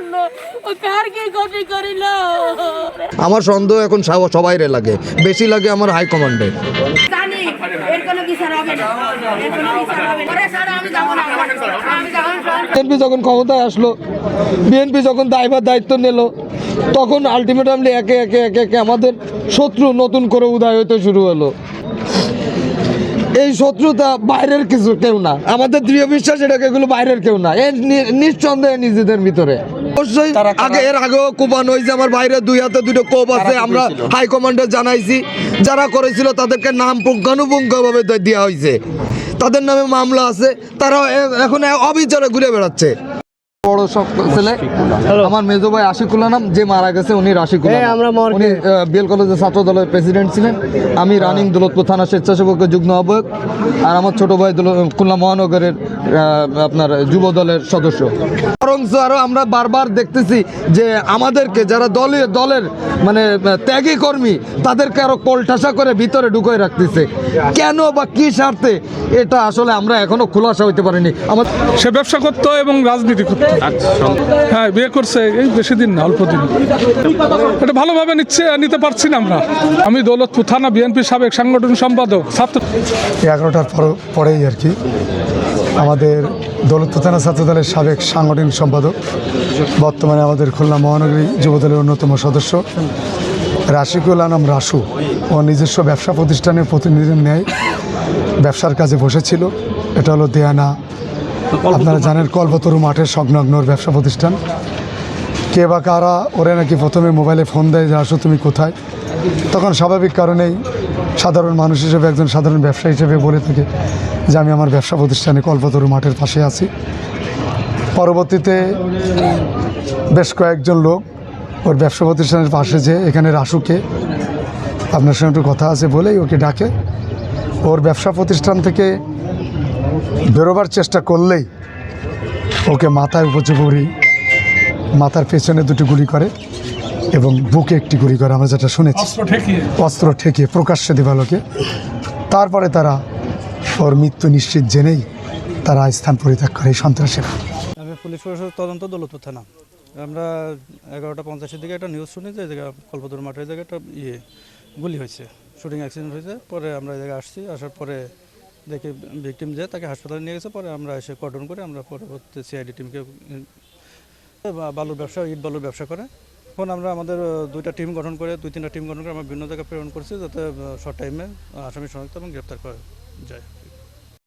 করলো, ও কার কি ক্ষতি করিল। আমার সন্দেহ এখন সবাইরে লাগে, বেশি লাগে আমার হাইকমান্ডে। জানি এর কোনো বিচার হবে না, এর কোনো বিচার হবে না। ওরে ছাড়া আমি যাব না, আমি যাব না। বিএনপি যখন ক্ষমতায় আসলো, বিএনপি যখন দায়িত্ব নিল, তখন আলটিমেটামলি একে একে একে একে আমাদের শত্রু নতুন করে উদয় হতে শুরু হলো। এই শত্রুতা বাইরের কিছু কেউ না, আমাদের দৃঢ় বিশ্বাস এটাকে এগুলো বাইরের কেউ না, এই নিঃসন্দেহে নিজেদের ভিতরে। অবশ্যই এর আগেও কোপান হয়েছে, আমার বাইরে দুই হাতে দুটো কোপ আছে, আমরা হাইকমান্ডে জানাইছি। যারা করেছিল তাদেরকে নাম পুঙ্খানুপুঙ্খভাবে দেওয়া হয়েছে, তাদের নামে মামলা আছে, তারা এখন অবিচারে ঘুরে বেড়াচ্ছে। বড় সব ছেলে আমার মেজো ভাই আশিকুল্লাহ নাম, যে মারা গেছে উনি রাশিকুল্লাহ, উনি বিএল কলেজের ছাত্র দলের প্রেসিডেন্ট ছিলেন। আমি রানিং দৌলতপুর থানা স্বেচ্ছাসেবকের যুগ্ম আহ্বায়ক, আর আমার ছোট ভাই খুলনা মহানগরের আপনার যুব দলের সদস্য। বরঞ্চ আরো আমরা বারবার দেখতেছি যে আমাদেরকে যারা দলের মানে ত্যাগী কর্মী, তাদেরকে আরো কোলঠাসা করে ভিতরে ঢুকিয়ে রাখতেছে। কেন বা কি স্বার্থে, এটা আসলে আমরা এখনো খোলাসা হইতে পারিনি। সে ব্যবসা করতো এবং রাজনীতি করতো। হ্যাঁ, বিয়ে করছে এই বেশি দিন না, অল্প দিন। এটা ভালোভাবে নিতে পারছি না আমরা। আমি দৌলতপুর থানা বিএনপি সাবেক সাংগঠনিক সম্পাদক। 11টার পরেই আর কি আমাদের দৌলতপুর থানা ছাত্রদলের সাবেক সাংগঠনিক সম্পাদক, বর্তমানে আমাদের খুলনা মহানগরী যুবদলের অন্যতম সদস্য রাশিকুল্লাহ নাম রাসু, ও নিজস্ব ব্যবসা প্রতিষ্ঠানের প্রতিনিধির ন্যায় ব্যবসার কাজে বসেছিল। এটা হলো দেয়ানা, আপনারা জানেন কল্পতরু মাঠের সংলগ্ন ব্যবসা প্রতিষ্ঠান। কে বা কারা ওরা নাকি প্রথমে মোবাইলে ফোন দেয় যে আসো তুমি কোথায়, তখন স্বাভাবিক কারণেই সাধারণ মানুষ হিসেবে, একজন সাধারণ ব্যবসায়ী হিসেবে বলে থাকে যে আমি আমার ব্যবসা প্রতিষ্ঠানে কল্পতরু মাঠের পাশে আছি। পরবর্তীতে বেশ কয়েকজন লোক ওর ব্যবসা প্রতিষ্ঠানের পাশে যে এখানে রাসুকে আপনার সঙ্গে একটু কথা আছে বলেই ওকে ডাকে। ওর ব্যবসা প্রতিষ্ঠান থেকে বেরোবার চেষ্টা করলেই ওকে মাথায় উপচে মাথার পেছনে দুটি গুলি করে এবং বুকে একটি গুলি করে, আমরা যেটা শুনেছি, অস্ত্র ঠেকিয়ে প্রকাশ্যে দিবালোকে। তারপরে তারা ওর মৃত্যু নিশ্চিত জেনেই তারা স্থান পরিত্যাগ করে এই সন্ত্রাসীরা। আমি পুলিশ প্রশাসনের তদন্ত দৌলতপুর থানা। আমরা 11:50-এর দিকে একটা নিউজ শুনি যে কল্পতরু মাঠের জায়গায় একটা গুলি হয়েছে, শুটিং অ্যাক্সিডেন্ট হয়েছে। পরে আমরা এই জায়গায় আসছি, আসার পরে দেখি ভিকটিম যে তাকে হাসপাতালে নিয়ে গেছে। পরে আমরা এসে কর্ডন করে আমরা পরবর্তী সিআইডি টিমকে, বালুর ব্যবসা, ইট বালুর ব্যবসা করে। এখন আমরা আমাদের 2টা টিম গঠন করে, 2-3টা টিম গঠন করে আমরা বিভিন্ন জায়গায় প্রেরণ করছি, যাতে শর্ট টাইমে আসামি শনাক্ত এবং গ্রেপ্তার করা যায়।